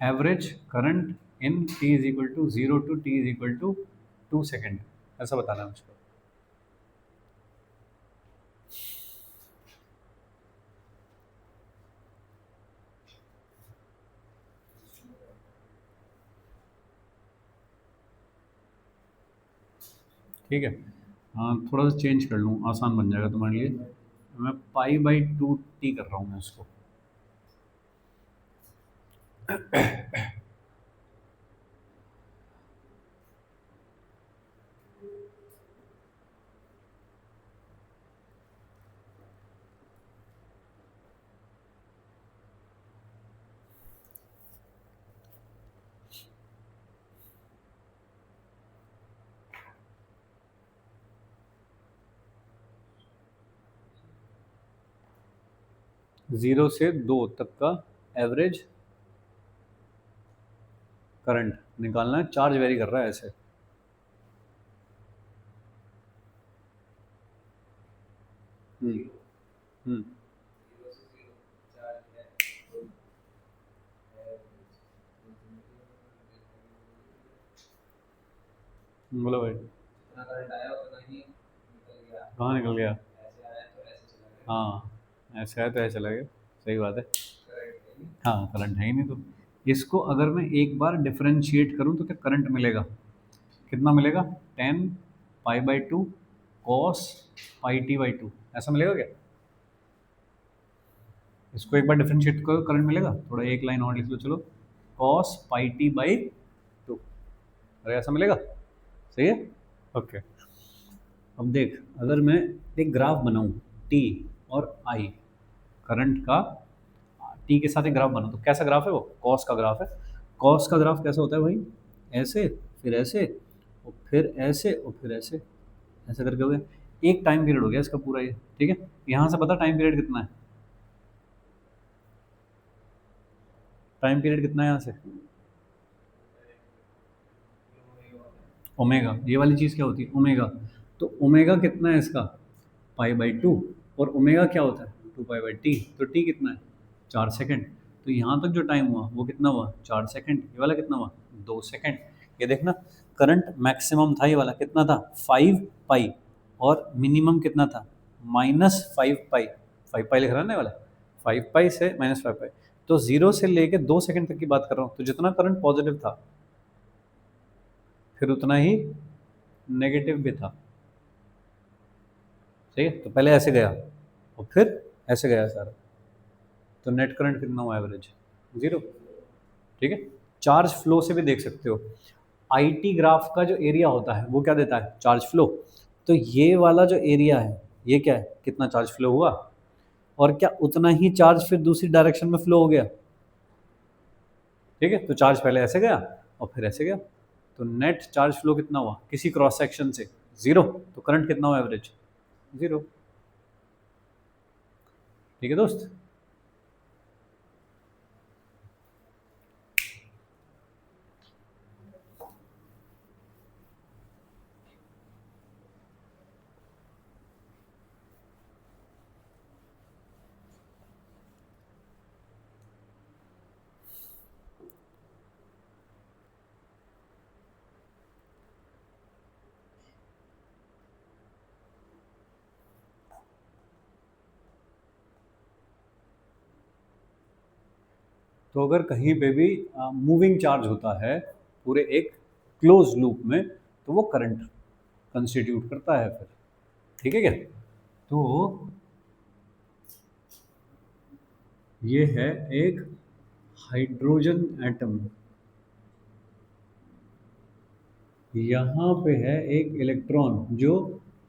average current in t is equal to 0 to t is equal to 2 second, ऐसा बताना है मुझको। ठीक है, हाँ थोड़ा सा चेंज कर लूँ, आसान बन जाएगा तुम्हारे लिए। मैं π/2t कर रहा हूँ मैं उसको। 0 से 2 तक का एवरेज करंट निकालना है, चार्ज वेरी कर रहा है ऐसे। हम्म हम्म 0 से 0 चार्ज है, बोलो भाई, जितना करंट आया उतना ही निकल गया, कहाँ निकल गया, ऐसे आया तो ऐसे चला गया, हाँ ऐसे है तो ऐसे चला गया, सही बात है। करंट है नहीं। हाँ करंट है ही नहीं, तो इसको अगर मैं एक बार डिफरेंशिएट करूँ तो क्या करंट मिलेगा, कितना मिलेगा, 10π/2 cos πt/2, ऐसा मिलेगा क्या, इसको एक बार डिफरेंशिएट करो करंट मिलेगा, थोड़ा एक लाइन और लिख लो चलो, cos πt/2, अरे ऐसा मिलेगा, सही है, ओके। अब देख, अगर मैं एक ग्राफ बनाऊं t और i, करंट का t के साथ एक ग्राफ बनाऊं तो कैसा ग्राफ है वो, कॉस का ग्राफ है। कॉस का ग्राफ कैसा होता है भाई, ऐसे फिर ऐसे और फिर ऐसे और फिर ऐसे, ऐसा करके हो गया, एक टाइम पीरियड हो गया इसका पूरा ये। ठीक है, यहाँ से पता टाइम पीरियड कितना है, टाइम पीरियड कितना है यहाँ से, ओमेगा, ये वाली चीज़ क्या होती है, ओमेगा। तो ओमेगा कितना है इसका, π/2, और ओमेगा क्या होता है, 2π/t, तो t कितना है, 4 सेकंड। तो यहाँ तक जो टाइम हुआ वो कितना हुआ, 4 सेकंड, ये वाला कितना हुआ, 2 सेकंड। ये देखना, करंट मैक्सिमम था ये वाला, कितना था, 5π, और मिनिमम कितना था, -5π, 5π लिख रहा है ना ये वाला, 5π से -5π, तो 0 से लेके 2 सेकंड तक की बात कर रहा हूँ, तो जितना करंट पॉजिटिव था फिर उतना ही नेगेटिव भी था। सही है, तो पहले ऐसे गया और फिर ऐसे गया सारा, तो नेट करंट कितना हुआ एवरेज? जीरो। ठीक है, चार्ज फ्लो से भी देख सकते हो। आईटी ग्राफ का जो एरिया होता है वो क्या देता है? Charge flow. तो ये वाला जो एरिया है ये क्या है? कितना चार्ज फ्लो हुआ, और क्या उतना ही चार्ज फिर दूसरी डायरेक्शन में फ्लो हो गया? ठीक है, तो चार्ज पहले ऐसे गया और फिर ऐसे गया, तो नेट चार्ज फ्लो कितना हुआ किसी क्रॉस सेक्शन से? जीरो। तो करंट कितना हुआ एवरेज? जीरो। ठीक है दोस्त। तो अगर कहीं पे भी मूविंग चार्ज होता है पूरे एक क्लोज लूप में, तो वो करंट कंस्टिट्यूट करता है फिर। ठीक है क्या? तो ये है एक हाइड्रोजन एटम, यहाँ पे है एक इलेक्ट्रॉन जो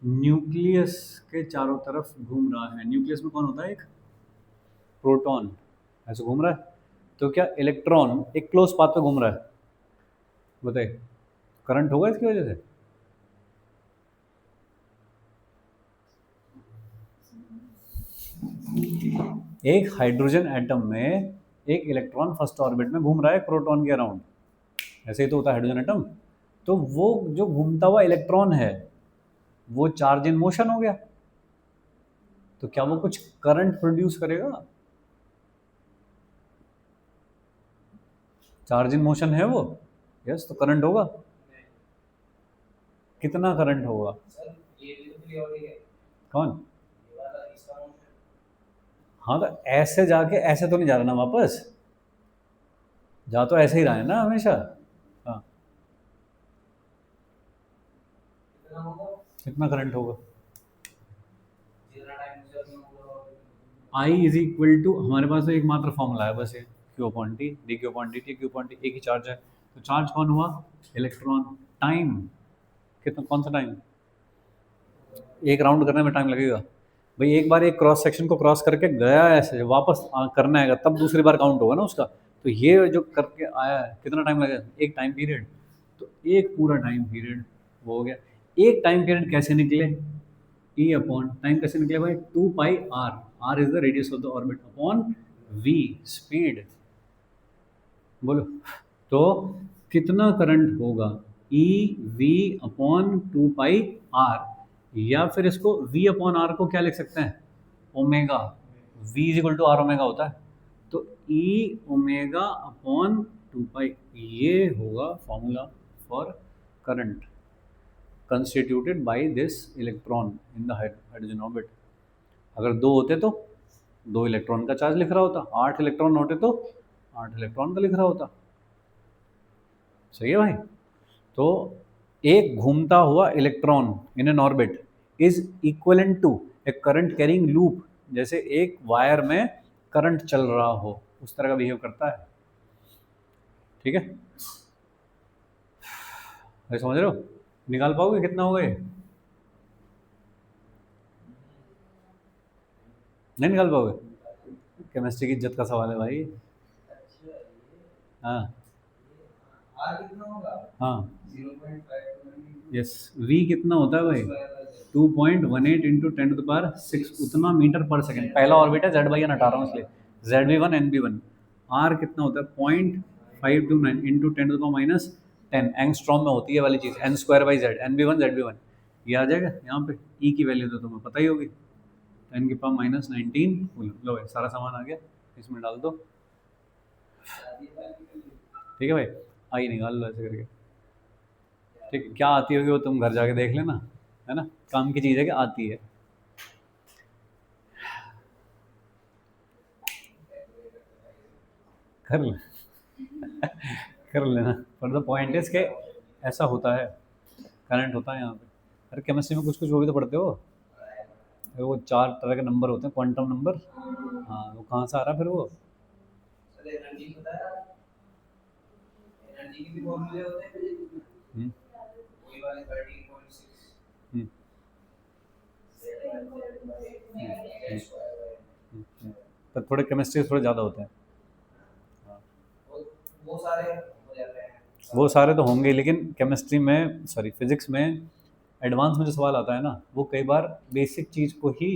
न्यूक्लियस के चारों तरफ घूम रहा है। न्यूक्लियस में कौन होता है? एक प्रोटॉन ऐसे घूम रहा है। तो क्या इलेक्ट्रॉन एक क्लोज पाथ पे घूम रहा है? बताइए, करंट होगा इसकी वजह से? एक हाइड्रोजन एटम में एक इलेक्ट्रॉन फर्स्ट ऑर्बिट में घूम रहा है प्रोटॉन के अराउंड, ऐसे ही तो होता है हाइड्रोजन एटम। तो वो जो घूमता हुआ इलेक्ट्रॉन है वो चार्ज इन मोशन हो गया, तो क्या वो कुछ करंट प्रोड्यूस करेगा? चार्ज इन मोशन है वो, यस, तो करंट होगा। कितना करंट होगा? सर ये भी तो क्लियर है। कौन? ये वाला इसका मोशन। हाँ, तो ऐसे जाके ऐसे तो नहीं जा रहा ना वापस, जा तो ऐसे ही रहा है ना हमेशा। हाँ, कितना होगा? कितना करंट होगा? जितना टाइम यूजर में होगा। आई इज इक्वल टू, हमारे पास तो एकमात्र फॉर्मूला है बस, ये Q upon T, D Q upon D T. Q upon T एक ही चार्ज है, तो चार्ज कौन हुआ? इलेक्ट्रॉन। टाइम कितना, कौन सा टाइम? एक राउंड करने में टाइम लगेगा भाई। एक बार एक क्रॉस सेक्शन को क्रॉस करके गया ऐसे, वापस करना है तब दूसरी बार काउंट होगा ना उसका। तो ये जो करके आया है कितना टाइम लगेगा? एक टाइम पीरियड। तो एक पूरा टाइम पीरियड वो हो गया। एक टाइम पीरियड कैसे निकले? ई अपॉन टाइम कैसे निकले भाई? 2 pi R. R is the radius of the orbit upon V speed. बोलो, तो कितना करंट होगा? E V upon 2 pi R, या फिर इसको v अपॉन आर को क्या लिख सकते हैं? Omega. v is equal to R omega होता है, तो ई ओमेगा अपॉन 2 पाई, ये होगा formula for current constituted by this electron in the hydrogen orbit. अगर दो होते तो 2 इलेक्ट्रॉन का चार्ज लिख रहा होता, 8 इलेक्ट्रॉन होते तो 8 इलेक्ट्रॉन का लिख रहा होता। सही है भाई। तो एक घूमता हुआ electron in an orbit is equivalent to a current carrying loop, जैसे एक वायर में करंट चल रहा हो उस तरह का बिहेव करता है। ठीक है भाई, समझ रहे हो? निकाल पाओगे कितना होगा ये? नहीं निकाल पाओगे? केमिस्ट्री की इज्जत का सवाल है भाई। अच्छा ये हाँ आर कितना होगा? हाँ 0.5 यस। वी कितना होता है भाई? 2.18 इंटू 10⁶ उतना मीटर पर सेकंड। पहला ऑर्बिट है जेड बाई एन हटा रहा हूँ इसलिए, Z B one N B one. R कितना होता है? 0.529 इंटू 10⁻10 एंगस्ट्रॉम में होती है वाली चीज़, N square by Z, N B one Z B one. ये आ जाएगा यहाँ पे। ई की वैल्यू तो तुम्हें पता ही होगी, 10⁻19। लो भाई, सारा सामान आ गया, इसमें डाल दो। ठीक है भाई, आई निकाल लो ऐसे करके। ठीक है, क्या आती होगी वो तुम घर जाके देख लेना, है ना, काम की चीज़ है कि आती है। कर ले कर लेना, पर द पॉइंट इज के ऐसा होता है, करंट होता है यहाँ पे। अरे केमिस्ट्री में कुछ कुछ वो भी तो पढ़ते हो, वो 4 तरह के नंबर होते हैं, क्वांटम नंबर। हाँ, वो कहाँ से आ रहा है फिर वो? सर एनर्जी पता है, एनर्जी के भी फॉर्मूले होते हैं, हम्म, वही वाले 13.6 हम्म, पर थोड़े केमिस्ट्री थोड़े ज़्यादा होते हैं। हाँ, वो सारे हो जाते हैं। वो सारे तो होंगे, लेकिन केमिस्ट्री में, सॉरी फिजिक्स में एडवांस में जो सवाल आता है ना, वो कई बार बेसिक चीज़ को ही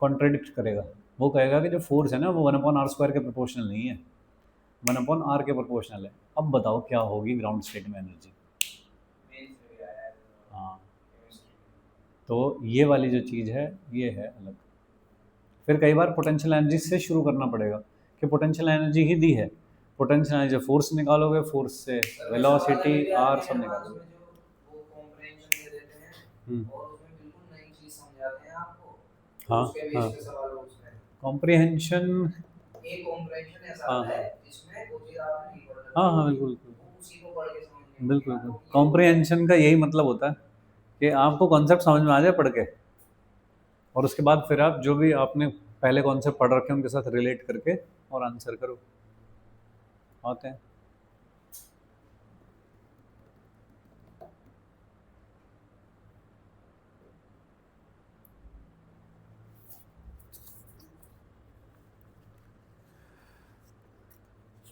कॉन्ट्रडिक्ट करेगा। वो कहेगा कि जो फोर्स है ना वो 1/r² के प्रोपोर्शनल नहीं है, 1/r के प्रोपोर्शनल है। अब बताओ क्या होगी ग्राउंड स्टेट में एनर्जी? मेंस में भी आया है हाँ, केमिस्ट्री। तो ये वाली जो चीज़ है ये है अलग। फिर कई बार पोटेंशियल एनर्जी से शुरू करना पड़ेगा कि पोटेंशियल एनर्जी ही दी है, पोटेंशियल एनर्जी फोर्स निकालोगे, फोर्स से वेलोसिटी आर सब निकालोगे। उसमें जो वो कॉम्प्रिहेंशन दे देते हैं हम्म, और उसमें बिल्कुल नई चीज समझाते हैं आपको, हाँ उसके हाँ, बेस पे सवाल हो उसमें। कॉम्प्रिहेंशन। एक कॉम्प्रिहेंशन ऐसा हाँ आता हाँ है जिसमें वो चीज आपने नहीं पढ़ हाँ रखी हाँ, होती, बिल्कुल बिल्कुल वो उसी को पढ़ के समझनी होती बिल्कुल है बिल्कुल। आपको। कॉम्प्रिहेंशन का यही मतलब होता है कि आपको कॉन्सेप्ट समझ में आ जाए पढ़ के, और उसके बाद फिर आप जो भी आपने पहले कॉन्सेप्ट पढ़ रखे हैं उनके साथ रिलेट करके और आंसर करो, आते हैं।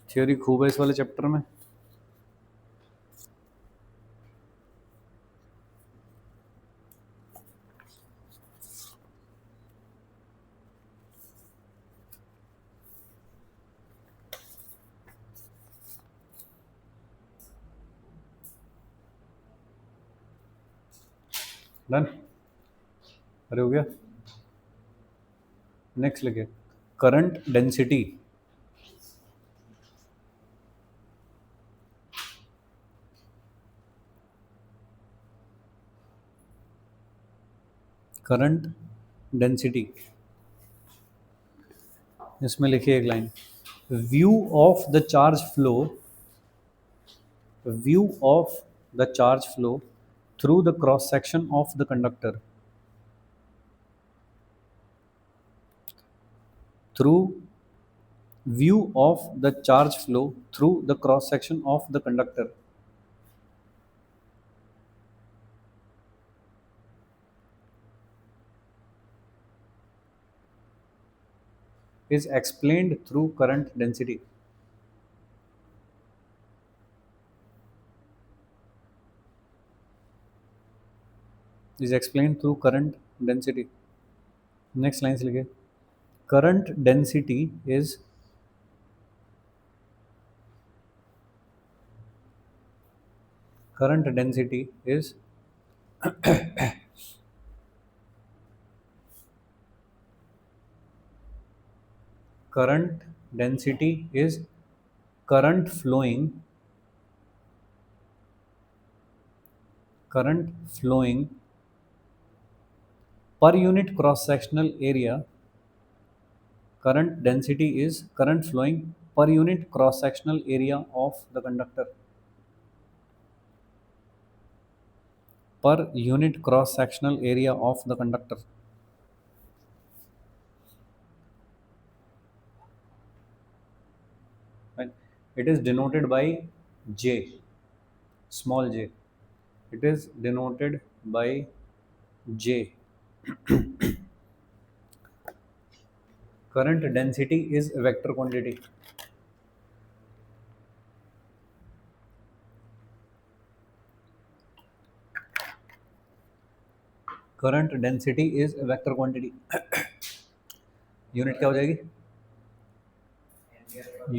थ्योरी खूब है इस वाले चैप्टर में। डन, अरे हो गया। नेक्स्ट लिखे करंट डेंसिटी। करंट डेंसिटी, इसमें लिखिए एक line, view of the charge flow, view of the charge flow through the cross section of the conductor, through view of the charge flow through the cross section of the conductor is explained through current density. Is explained through current density. Next line से लिखे current density is current density is current density is current flowing per unit cross sectional area. Current density is current flowing per unit cross sectional area of the conductor, per unit cross sectional area of the conductor. Right? It is denoted by J, small j. It is denoted by J. Current density is a vector quantity. Current density is a vector quantity. Unit क्या हो जाएगी?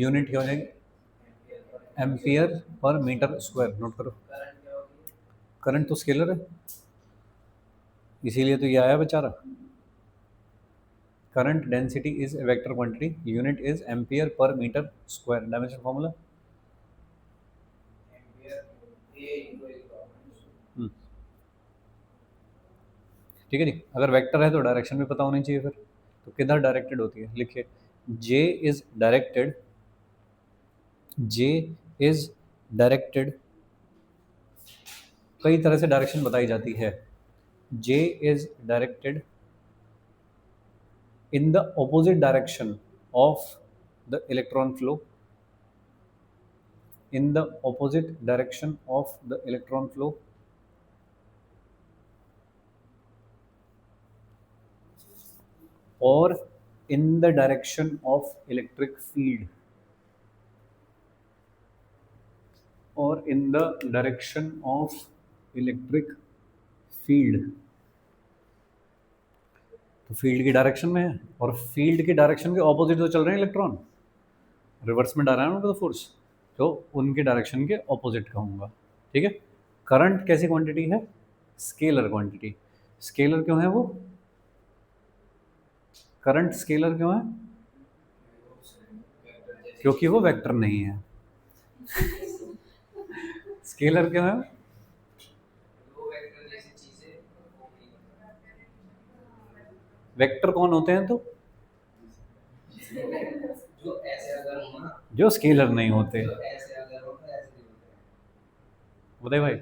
Unit क्या हो जाएगी? Ampere per metre square. Note करो, current तो scalar है, इसीलिए तो ये आया बेचारा। Current density is a vector quantity, unit is ampere per metre square. Dimension formula, ठीक है जी। अगर वेक्टर है तो डायरेक्शन भी पता होनी चाहिए फिर, तो किधर डायरेक्टेड होती है? लिखिए J is directed, J is directed कई तरह से डायरेक्शन बताई जाती है। J is directed in the opposite direction of the electron flow, in the opposite direction of the electron flow, or in the direction of electric field, or in the direction of electric field। तो field की direction में है, और field की direction के opposite तो चल रहे हैं इलेक्ट्रॉन, रिवर्स में डाला है ना उनका फोर्स, तो उनके डायरेक्शन के ऑपोजिट कहूँगा। ठीक है। करंट कैसी क्वांटिटी है? Scalar quantity. स्केलर क्यों है वो? करंट स्केलर क्यों है? क्योंकि वो वेक्टर नहीं है। स्केलर क्यों है? वो वेक्टर जैसी चीजें वो नहीं वेक्टर कौन होते हैं? तो जो ऐसे अगर हो ना, जो स्केलर नहीं होते। जो ऐसे अगर हो तो ऐसे नहीं होते। उदय भाई,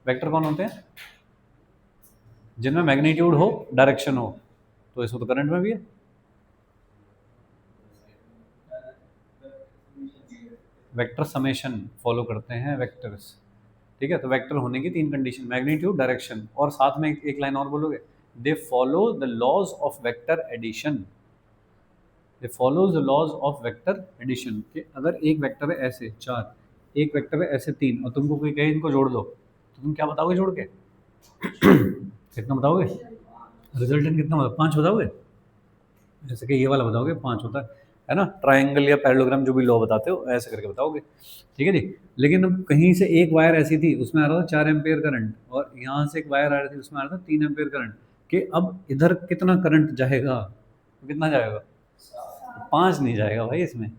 वेक्टर कौन होते हैं? जिनमें मैग्नीट्यूड हो, डायरेक्शन हो। तो इसको तो करंट में भी है। वेक्टर समेशन फॉलो करते हैं वेक्टर्स। ठीक है। तो वेक्टर होने की तीन कंडीशन, मैग्नीट्यूड, डायरेक्शन, और साथ में एक लाइन और बोलोगे, they follow the laws of vector addition. They follows the laws of vector addition. कि अगर एक वेक्टर है ऐसे 4, एक वेक्टर है ऐसे 3, और तुमको कोई कहे इनको जोड़ दो, तो तुम क्या बताओगे जोड़ के? कितना बताओगे? रिजल्टेंट कितना होगा? 5 बताओगे? जैसे कि ये वाला बताओगे 5 होता है ना? ट्रायंगल या पैरेललोग्राम जो भी लॉ बताते हो ऐसे करके बताओगे। ठीक है जी। लेकिन अब कहीं से एक वायर ऐसी थी, उसमें आ रहा था 4 एम्पेयर करंट, और यहाँ से एक वायर आ रही थी, उसमें आ रहा था 3 एम्पेयर करंट। कि अब इधर कितना करंट जाएगा? तो कितना जाएगा? 5 नहीं जाएगा भाई इसमें।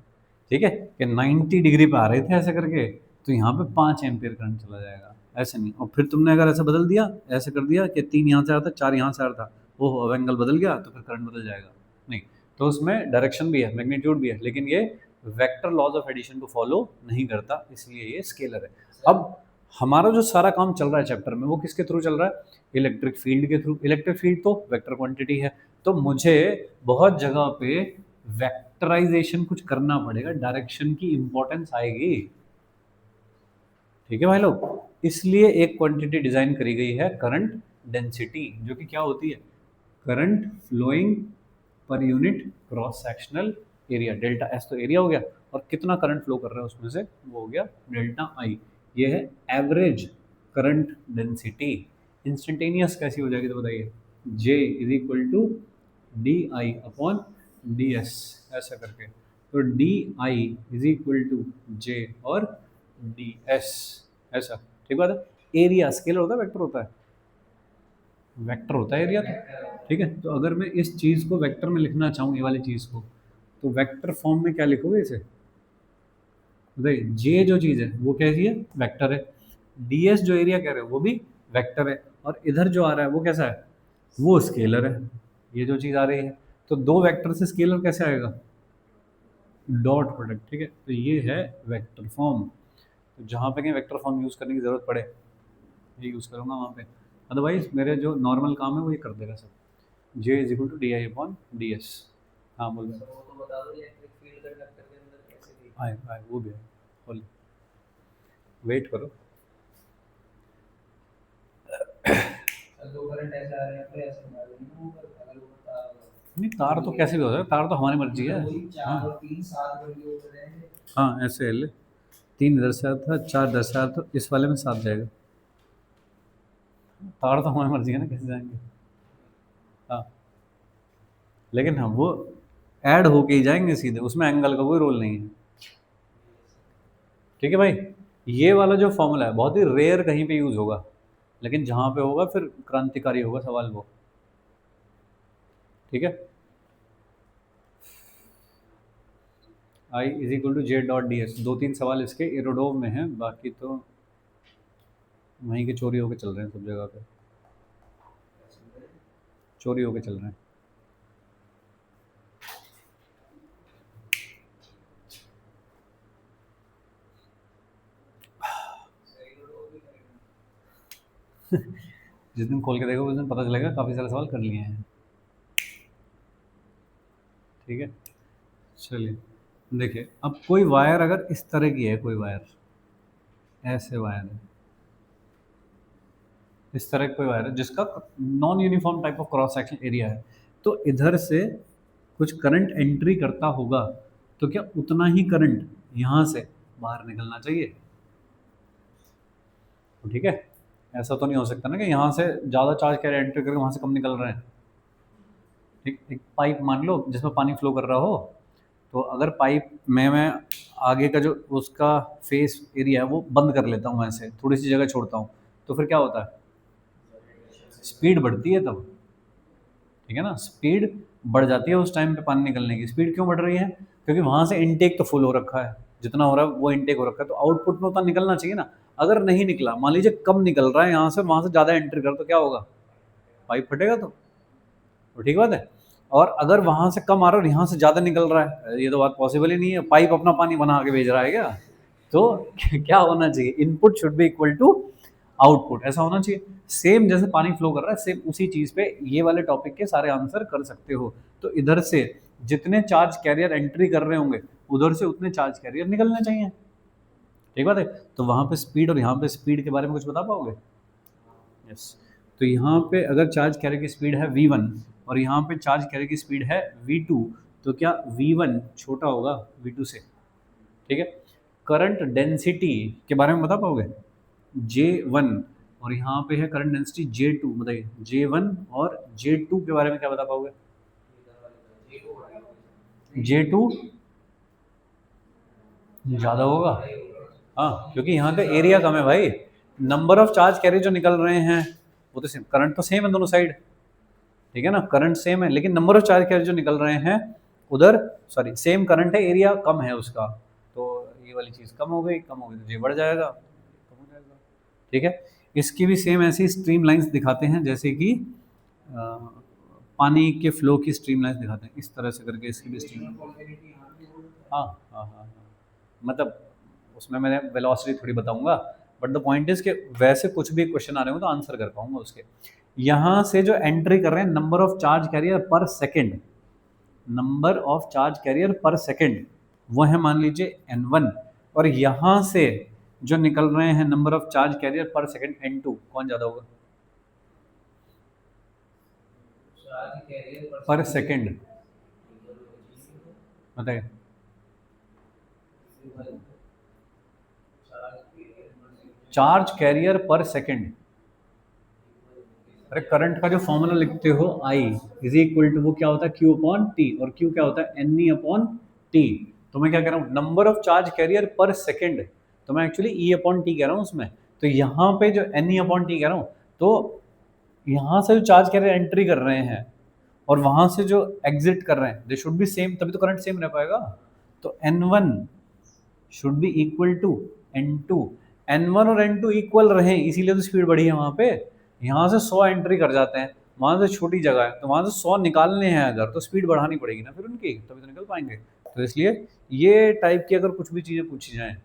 ठीक है। कि 90 डिग्री पे आ रहे थे ऐसे करके, तो यहाँ पे 5 एम्पियर करंट चला जाएगा, ऐसे नहीं। और फिर तुमने अगर ऐसा बदल दिया, ऐसे कर दिया कि 3 यहाँ से आ रहा था, 4 यहाँ से आ रहा था, वो अब एंगल बदल गया, तो फिर करंट बदल जाएगा नहीं। तो उसमें डायरेक्शन भी है, मैग्नीट्यूड भी है, लेकिन ये वेक्टर लॉज ऑफ एडिशन को फॉलो नहीं करता, इसलिए ये स्केलर है। अब हमारा जो सारा काम चल रहा है चैप्टर में, वो किसके थ्रू चल रहा है? इलेक्ट्रिक फील्ड के थ्रू। इलेक्ट्रिक फील्ड तो वेक्टर क्वांटिटी है, तो मुझे बहुत जगह पे वेक्टराइजेशन कुछ करना पड़ेगा, डायरेक्शन की इंपॉर्टेंस आएगी। ठीक है भाई लोग। इसलिए एक क्वांटिटी डिजाइन करी गई है करंट डेंसिटी, जो कि क्या होती है? Current flowing per unit cross sectional area. Delta S तो एरिया हो गया, और कितना करंट फ्लो कर रहा है उसमें से, वो हो गया डेल्टा आई। ये है एवरेज करंट डेंसिटी। इंस्टेंटेनियस कैसी हो जाएगी तो बताइए? J is equal to D I upon D S, ऐसा करके। तो D I is equal to J और डी एस, ऐसा। ठीक बात है। एरिया स्केलर होता है वेक्टर होता है? वेक्टर होता है एरिया तो। ठीक है। तो अगर मैं इस चीज़ को वेक्टर में लिखना चाहूँ, ये वाली चीज़ को, तो वेक्टर फॉर्म में क्या लिखोगे इसे? बताइए। जे जो चीज़ है वो कैसी है? वेक्टर है। डी एस जो एरिया कह रहे हो वो भी वेक्टर है, और इधर जो आ रहा है वो कैसा है? वो स्केलर है। ये जो चीज़ आ रही है, तो दो वेक्टर से स्केलर कैसे आएगा? Dot product. ठीक है। तो ये है वेक्टर फॉर्म। तो जहाँ पे कहीं वेक्टर फॉर्म यूज़ करने की ज़रूरत पड़े, ये यूज़ करूँगा वहाँ पे। अदरवाइज मेरे जो नॉर्मल काम है वो ये कर देगा सब। J is equal to D I upon D S. हाँ बोल रहे तो वो तो बता दो इलेक्ट्रिक फील्ड कंडक्टर के अंदर कैसे थी। आए वो भी है। बोल, वेट करो। दो करंट ऐसे आ रहे हैं तो ऐसे मार देंगे ना ऊपर, अगर ऊपर तार होगा। नहीं, तार तो कैसे भी हो सकता है, तार तो हमारी मर्जी है। वही 4 हाँ और 3 7 करके ऊपर रहेंगे। हाँ, ऐसे है। 3 इधर से आता, 4 इधर से आता, तो इस वाले में 7 जाएगा। तार तो हमारी मर्जी है ना कैसे जाएंगे। हाँ, लेकिन हम वो ऐड होके ही जाएंगे सीधे, उसमें एंगल का कोई रोल नहीं है। ठीक है भाई। ये वाला जो फॉर्मूला है बहुत ही रेयर कहीं पे यूज होगा, लेकिन जहाँ पे होगा फिर क्रांतिकारी होगा सवाल वो। ठीक है। I is equal to J dot D S. 2-3 सवाल इसके एरोडोव में हैं, बाकी तो वहीं के चोरी होके चल रहे हैं सब जगह पे, चोरी होके चल रहे हैं। जिस दिन खोल के देखो उस दिन पता चलेगा काफ़ी सारे सवाल कर लिए हैं। ठीक है, चलिए देखिए, अब कोई वायर अगर इस तरह की है, कोई वायर ऐसे वायर है, इस तरह का कोई वायर है जिसका non uniform type of cross section area है, तो इधर से कुछ करंट एंट्री करता होगा, तो क्या उतना ही करंट यहाँ से बाहर निकलना चाहिए? तो ठीक है, ऐसा तो नहीं हो सकता ना कि यहाँ से ज़्यादा चार्ज कैरियर एंट्री करके वहाँ से कम निकल रहे हैं। ठीक, एक पाइप मान लो जिसमें पानी फ्लो कर रहा हो, तो अगर पाइप में मैं आगे का जो उसका फेस एरिया है वो बंद कर लेता हूँ, ऐसे थोड़ी सी जगह छोड़ता हूँ, तो फिर क्या होता है? स्पीड बढ़ती है तब, ठीक है ना, स्पीड बढ़ जाती है उस टाइम पे पानी निकलने की। स्पीड क्यों बढ़ रही है? क्योंकि वहाँ से इनटेक तो फुल हो रखा है, जितना हो रहा है वो इनटेक हो रखा है, तो आउटपुट में उतना निकलना चाहिए ना। अगर नहीं निकला, मान लीजिए कम निकल रहा है यहाँ से, वहाँ से ज़्यादा एंट्री कर, तो क्या होगा? पाइप फटेगा। तो ठीक बात है। और अगर वहाँ से कम आ रहा है और यहाँ से ज़्यादा निकल रहा है, ये तो बात पॉसिबल ही नहीं है, पाइप अपना पानी बना के भेज रहा है क्या? तो क्या होना चाहिए? Input should be equal to output, ऐसा होना चाहिए। सेम जैसे पानी फ्लो कर रहा है, सेम उसी चीज़ पे ये वाले टॉपिक के सारे आंसर कर सकते हो। तो इधर से जितने चार्ज कैरियर एंट्री कर रहे होंगे, उधर से उतने चार्ज कैरियर निकलने चाहिए। ठीक बात है। तो वहाँ पे स्पीड और यहाँ पे स्पीड के बारे में कुछ बता पाओगे? यस। तो यहाँ पे अगर चार्ज कैरियर की स्पीड है v1 और यहाँ पे चार्ज कैरियर की स्पीड है v2, तो क्या v1 छोटा होगा v2 से? ठीक है। करंट डेंसिटी के बारे में बता पाओगे? J1 और यहाँ पे है करंट डेंसिटी J2, बताइए J1 और J2 के बारे में क्या बता पाओगे? J2 ज़्यादा होगा। हाँ, क्योंकि यहाँ पे एरिया कम है भाई। नंबर ऑफ चार्ज कैरियर जो निकल रहे हैं वो तो सेम, करंट तो सेम है दोनों साइड, ठीक है ना, करंट सेम है, लेकिन नंबर ऑफ चार्ज कैरियर जो निकल रहे हैं उधर, सॉरी सेम करंट है, एरिया कम है उसका, तो ये वाली चीज़ कम हो गई, कम हो गई तो ये बढ़ जाएगा, कम हो जाएगा। ठीक है। इसकी भी सेम ऐसी स्ट्रीम लाइंस दिखाते हैं, जैसे कि पानी के फ्लो की स्ट्रीम लाइंस दिखाते हैं, इस तरह से करके इसकी भी स्ट्रीम। हाँ हाँ हाँ हाँ, मतलब उसमें मैंने वेलोसिटी थोड़ी बताऊंगा, बट द पॉइंट इज कि वैसे कुछ भी क्वेश्चन आ रहे हो तो आंसर कर पाऊंगा उसके। यहाँ से जो एंट्री कर रहे हैं नंबर ऑफ चार्ज कैरियर पर second, number of charge carrier पर सेकेंड वो है मान लीजिए n1, और यहाँ से जो निकल रहे हैं नंबर ऑफ चार्ज कैरियर पर सेकेंड n2, कौन ज़्यादा होगा? पर सेकेंड बताइए। चार्ज कैरियर पर सेकेंड, अरे करंट का जो फॉर्मूला लिखते हो I इज इक्वल टू, वो क्या होता है? Q अपॉन टी, और Q क्या होता है? NE upon T. तो मैं क्या कह रहा हूँ? नंबर ऑफ चार्ज कैरियर पर सेकेंड, तो मैं एक्चुअली E अपॉन टी कह रहा हूँ उसमें। तो यहाँ पे जो NE अपॉन टी कह रहा हूँ, तो यहाँ से जो चार्ज कैरियर एंट्री कर रहे हैं और वहाँ से जो एग्जिट कर रहे हैं, दे शुड बी सेम, तभी तो करंट सेम रह पाएगा। तो N1 should be equal to N2, N1 और N2 इक्वल रहे, इसीलिए तो स्पीड बढ़ी है वहाँ पे। यहाँ से 100 एंट्री कर जाते हैं, वहाँ से छोटी जगह है, तो वहाँ से 100 निकालने हैं अगर, तो स्पीड बढ़ानी पड़ेगी ना फिर उनकी, तभी तो निकल पाएंगे। तो इसलिए ये टाइप की अगर कुछ भी चीज़ें पूछी जाएँ,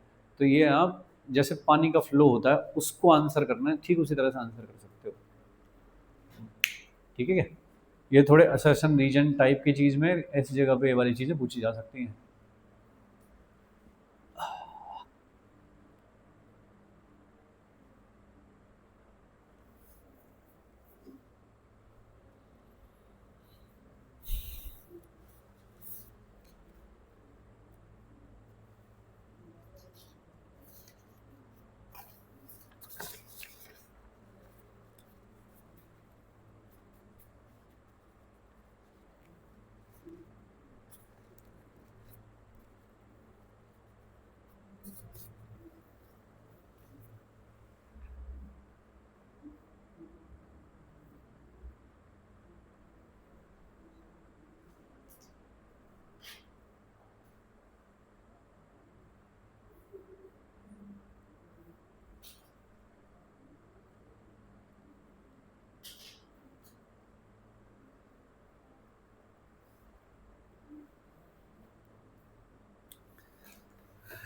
तो ये आप जैसे पानी का फ्लो होता है उसको आंसर करना है, ठीक उसी तरह से आंसर कर सकते हो। ठीक है क्या? ये थोड़े असर्शन रीजन टाइप की चीज़ में ऐसी जगह पे ये वाली चीज़ें पूछी जा सकती हैं।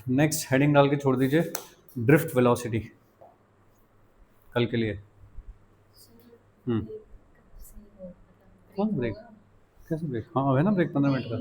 नेक्स्ट हेडिंग डाल के छोड़ दीजिए, ड्रिफ्ट वेलोसिटी कल के लिए। कौन सा ब्रेक? कैसे ब्रेक? हाँ अब है ना ब्रेक 15 मिनट का।